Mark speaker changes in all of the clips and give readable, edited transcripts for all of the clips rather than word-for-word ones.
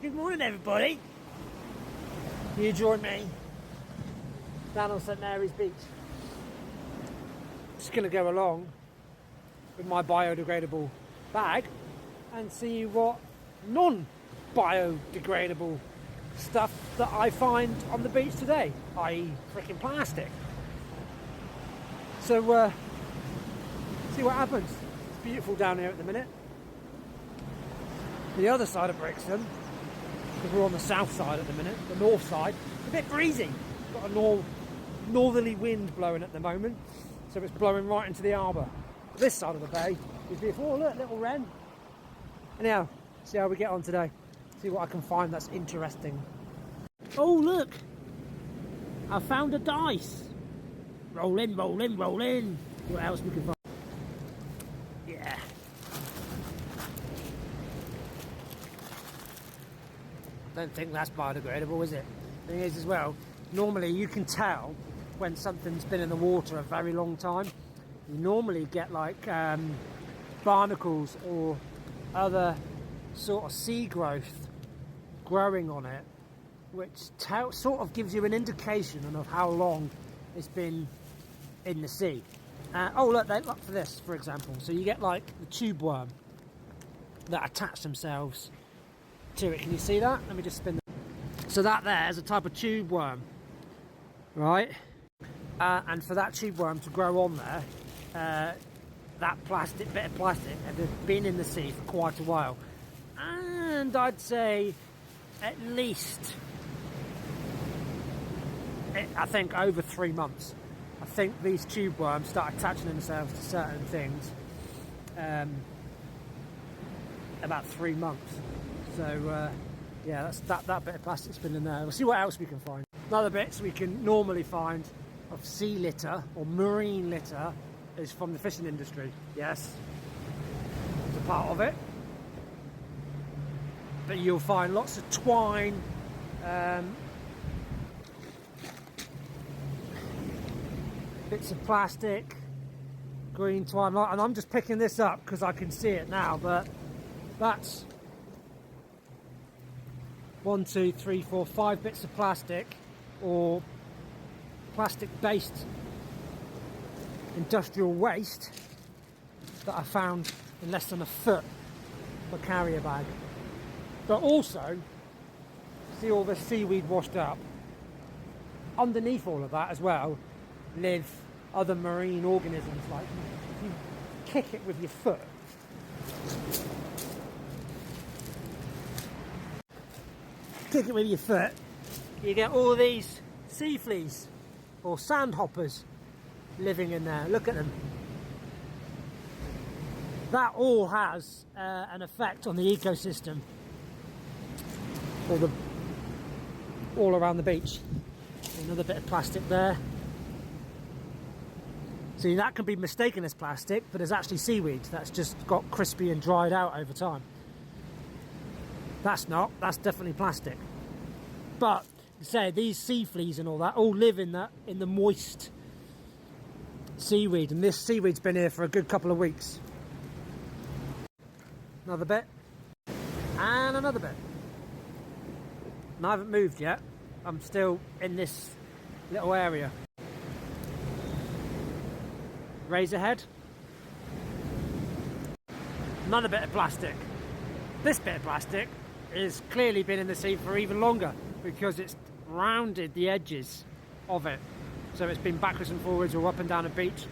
Speaker 1: Good morning, everybody. You join me down on St Mary's Beach. Just going to go along with my biodegradable bag and see what non-biodegradable stuff that I find on the beach today, i.e. freaking plastic. So see what happens. It's beautiful down here at the minute. The other side of Brixton, because we're on the south side at the minute, the north side, it's a bit breezy. Got a northerly wind blowing at the moment, so it's blowing right into the harbour. This side of the bay is beautiful. Oh look, little wren. Anyhow, see how we get on today. See what I can find that's interesting. Oh look, I found a dice. Roll in, roll in, roll in. What else we can find? Yeah. Don't think that's biodegradable, is it? Thing is as well, normally you can tell when something's been in the water a very long time. You normally get like barnacles or other sort of sea growth growing on it, which sort of gives you an indication of how long it's been in the sea. Oh look, they look for this, for example. So you get like the tube worm that attach themselves to it. Can you see that? Let me just spin that. So that there is a type of tube worm, right? And for that tube worm to grow on there, that bit of plastic had been in the sea for quite a while, and I'd say at least I think over 3 months. I think these tube worms start attaching themselves to certain things about 3 months. So yeah, that's that bit of plastic's been in there. We'll see what else we can find. Another bits we can normally find of sea litter or marine litter is from the fishing industry. Yes, it's a part of it. But you'll find lots of twine, bits of plastic, green twine, and I'm just picking this up because I can see it now, but that's 1, 2, 3, 4, 5 bits of plastic or plastic based industrial waste that I found in less than a foot of a carrier bag. But also, see all the seaweed washed up. Underneath all of that as well live other marine organisms. Like if you kick it with your foot, you get all these sea fleas or sandhoppers living in there. Look at them. That all has an effect on the ecosystem, all around the beach. Another bit of plastic there. See, that can be mistaken as plastic, but it's actually seaweed that's just got crispy and dried out over time. That's not, that's definitely plastic. But say these sea fleas and all that all live in the moist seaweed, and this seaweed's been here for a good couple of weeks. Another bit and another bit, and I haven't moved yet. I'm still in this little area. Razorhead, another bit of plastic. This bit of plastic has clearly been in the sea for even longer because it's rounded the edges of it, so it's been backwards and forwards or up and down a beach.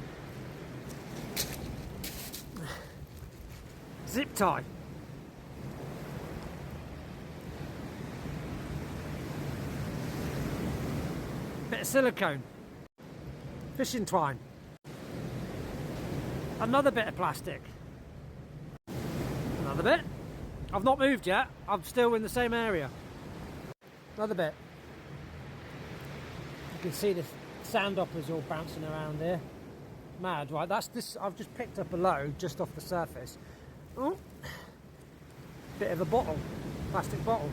Speaker 1: Zip tie. Bit of silicone. Fishing twine. Another bit of plastic. Another bit. I've not moved yet. I'm still in the same area. Another bit. You can see the sandhoppers all bouncing around here. Mad, right? That's this. I've just picked up a load just off the surface. Oh, bit of a bottle, plastic bottle.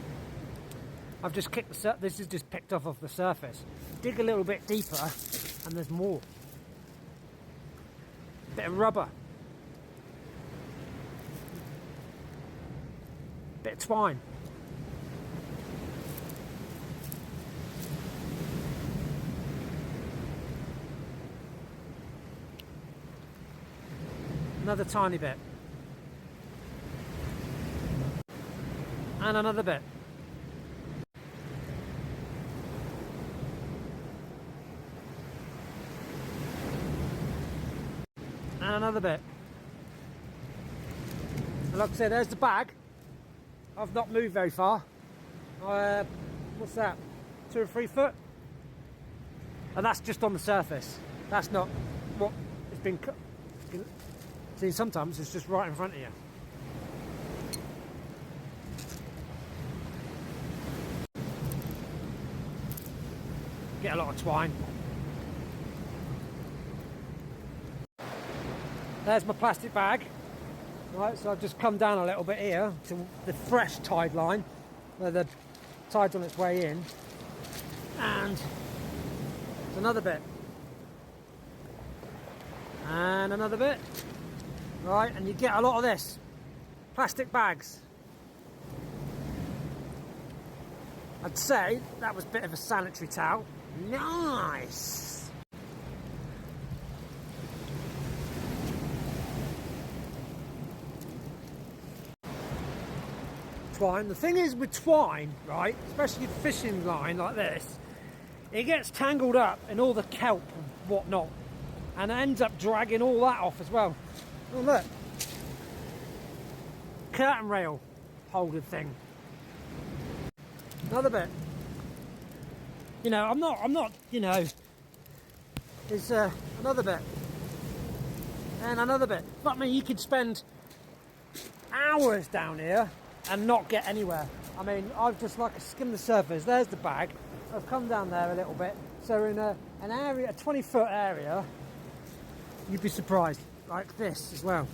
Speaker 1: I've just kicked the. This is just picked off the surface. Dig a little bit deeper, and there's more. Bit of rubber. Bit of twine. Another tiny bit. And another bit. And another bit. And like I said, there's the bag. I've not moved very far. What's that? 2 or 3 foot? And that's just on the surface. That's not what it's been cut. See, sometimes it's just right in front of you. Get a lot of twine. There's my plastic bag. Right, so I've just come down a little bit here to the fresh tide line, where the tide's on its way in. And there's another bit. And another bit. Right, and you get a lot of this. Plastic bags. I'd say that was a bit of a sanitary towel. Nice! Twine. The thing is with twine, right, especially with fishing line like this, it gets tangled up in all the kelp and whatnot, and it ends up dragging all that off as well. Oh look, curtain rail holder thing. Another bit. You know, I'm not. You know, there's another bit and another bit. But I mean, you could spend hours down here and not get anywhere. I mean, I've just like skimmed the surface. There's the bag. I've come down there a little bit. So in an area, a 20-foot area, you'd be surprised. Like this as well.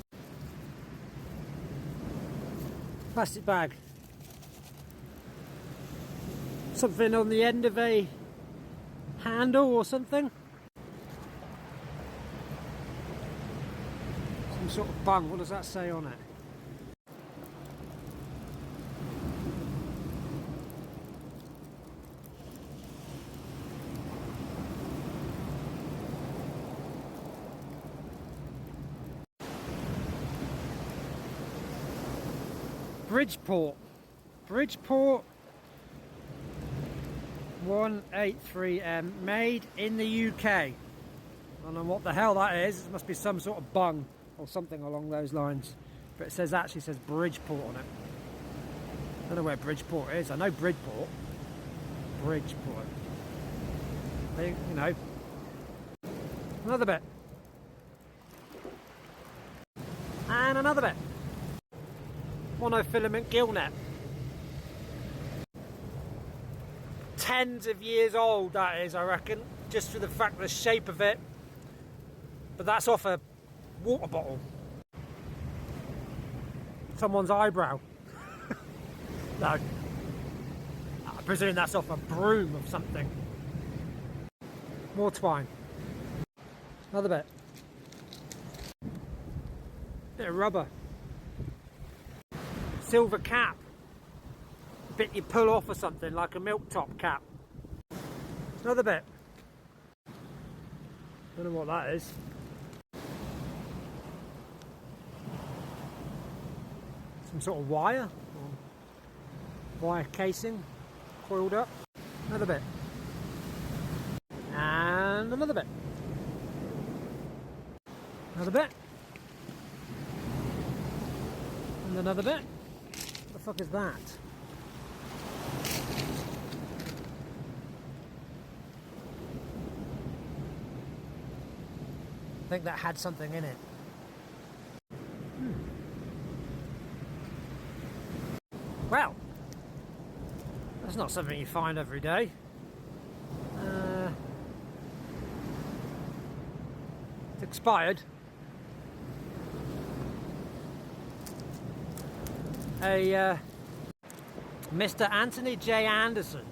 Speaker 1: Plastic bag. Something on the end of a handle or something. Some sort of bung. What does that say on it? Bridgeport. Bridgeport 183M, made in the UK. I don't know what the hell that is. It must be some sort of bung or something along those lines. But it says, actually says Bridgeport on it. I don't know where Bridgeport is. I know Bridport. Bridgeport. You know. Another bit. And another bit. Monofilament gill net. Tens of years old that is, I reckon, just for the fact of the shape of it. But that's off a water bottle. Someone's eyebrow. No. I presume that's off a broom of something. More twine. Another bit. Bit of rubber. Silver cap. Bit you pull off or something, like a milk top cap. Another bit. Don't know what that is. Some sort of wire. Or wire casing. Coiled up. Another bit. And another bit. Another bit. And another bit. What the fuck is that? I think that had something in it. Well, that's not something you find every day. It's expired. A Mr. Anthony J. Anderson.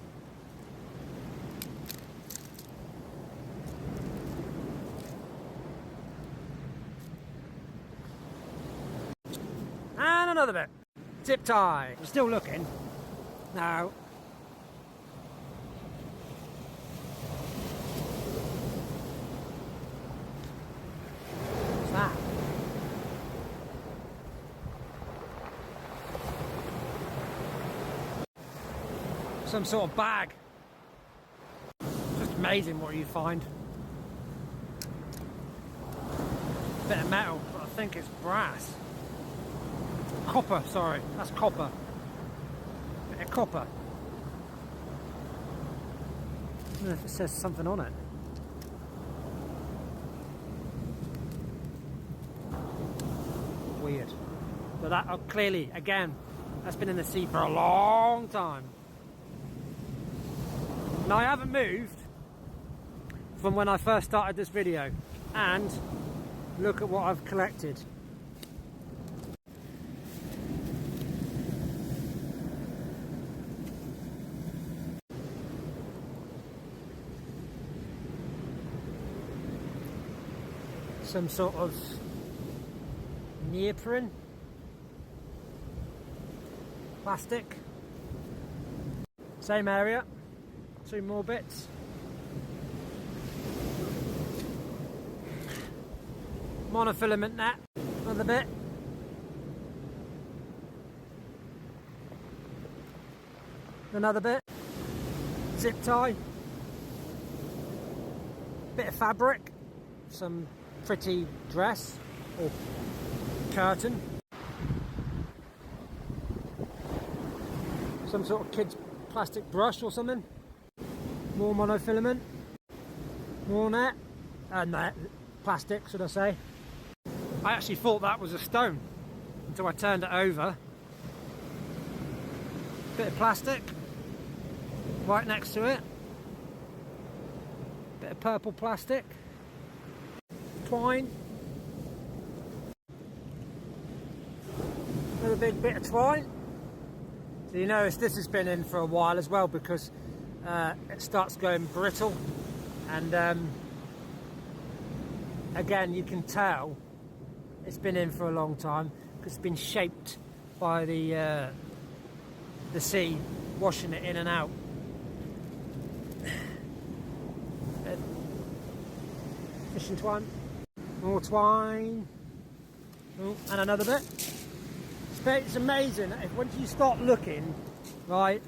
Speaker 1: And another bit. Zip tie. I'm still looking. Now. What's that? some sort of bag. Just amazing what you find. Bit of metal, but I think it's brass. Copper, sorry, that's copper. Bit of copper. I don't know if it says something on it. Weird. But that clearly, again, that's been in the sea for a long time. Now I haven't moved from when I first started this video, and look at what I've collected. Some sort of neoprene, plastic, same area, 2 more bits. Monofilament net, another bit. Another bit. Zip tie. Bit of fabric. Some pretty dress or curtain. Some sort of kid's plastic brush or something. More monofilament. More net. Net. Plastic, should I say. I actually thought that was a stone until I turned it over. Bit of plastic right next to it. Bit of purple plastic. Twine. Another big bit of twine. So you notice this has been in for a while as well, because it starts going brittle, and again you can tell it's been in for a long time because it's been shaped by the sea washing it in and out. Fishing twine, more twine, oh, and another bit. It's amazing once you start looking, right,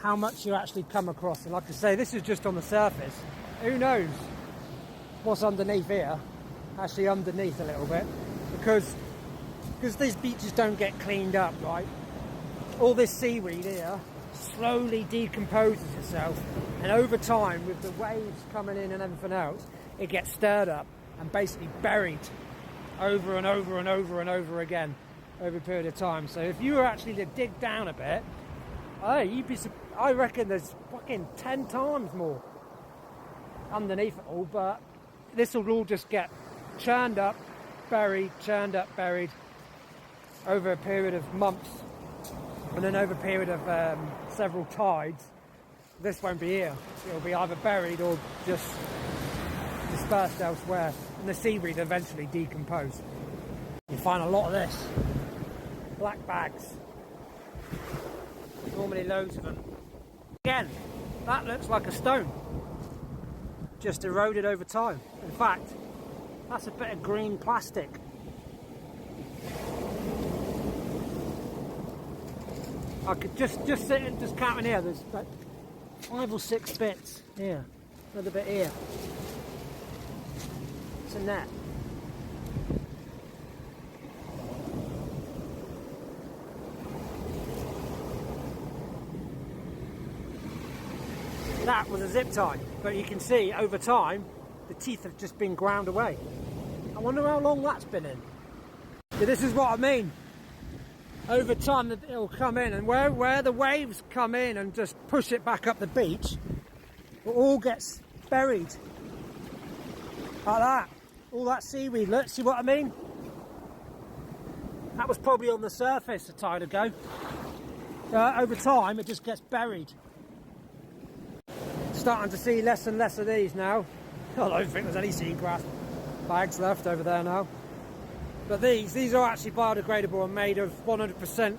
Speaker 1: how much you actually come across. And like I say, this is just on the surface. Who knows what's underneath here? Actually underneath a little bit, because these beaches don't get cleaned up, right? All this seaweed here slowly decomposes itself, and over time, with the waves coming in and everything else, it gets stirred up and basically buried over and over and over and over again over a period of time. So if you were actually to dig down a bit, I reckon there's fucking 10 times more underneath it all, but this will all just get churned up, buried, over a period of months, and then over a period of several tides. This won't be here. It'll be either buried or just dispersed elsewhere, and the seaweed eventually decompose. You find a lot of this. Black bags. Normally loads of them. Again, that looks like a stone. Just eroded over time. In fact, that's a bit of green plastic. I could just sit and just count in here. There's like 5 or 6 bits here. Another bit here. It's a net. That was a zip tie, but you can see over time the teeth have just been ground away. I wonder how long that's been in. Yeah, this is what I mean. Over time it'll come in, and where the waves come in and just push it back up the beach, it all gets buried like that. All that seaweed, look, see what I mean? That was probably on the surface a tide ago. Over time it just gets buried. Starting to see less and less of these now. I don't think there's any seagrass bags left over there now. But these are actually biodegradable and made of 100%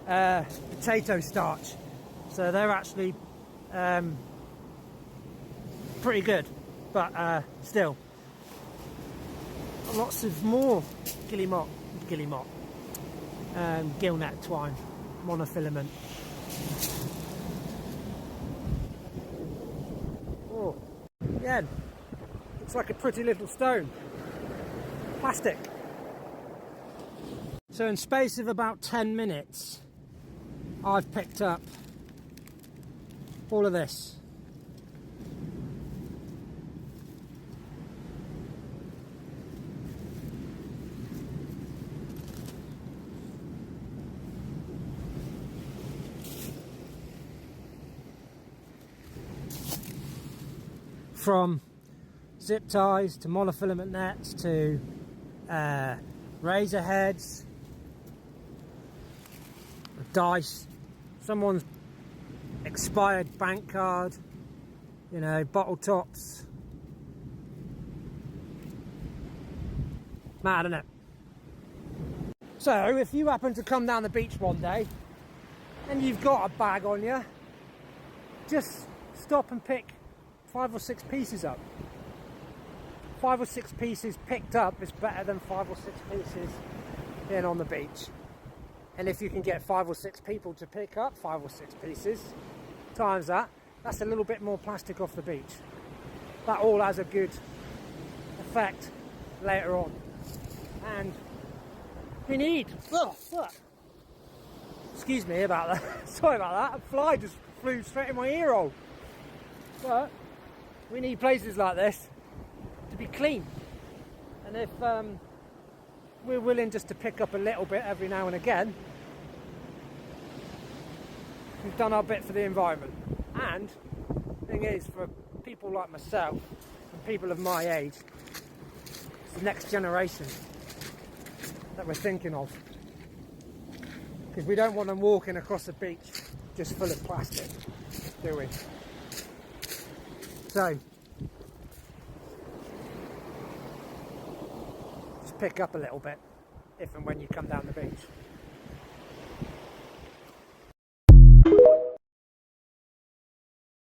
Speaker 1: potato starch. So they're actually pretty good. But still, lots of more gillimot, gillnet twine, monofilament. Again, looks like a pretty little stone. Plastic. So in space of about 10 minutes, I've picked up all of this. From zip ties to monofilament nets to razor heads, dice, someone's expired bank card, you know, bottle tops. Mad, isn't it? So if you happen to come down the beach one day and you've got a bag on you, just stop and pick 5 or 6 pieces up. 5 or 6 pieces picked up is better than 5 or 6 pieces in on the beach. And if you can get 5 or 6 people to pick up 5 or 6 pieces, times that, that's a little bit more plastic off the beach. That all has a good effect later on. And we need, excuse me about that, sorry about that, a fly just flew straight in my ear hole. But we need places like this to be clean. And if we're willing just to pick up a little bit every now and again, we've done our bit for the environment. And the thing is, for people like myself and people of my age, it's the next generation that we're thinking of, because we don't want them walking across the beach just full of plastic, do we? So just pick up a little bit if and when you come down the beach.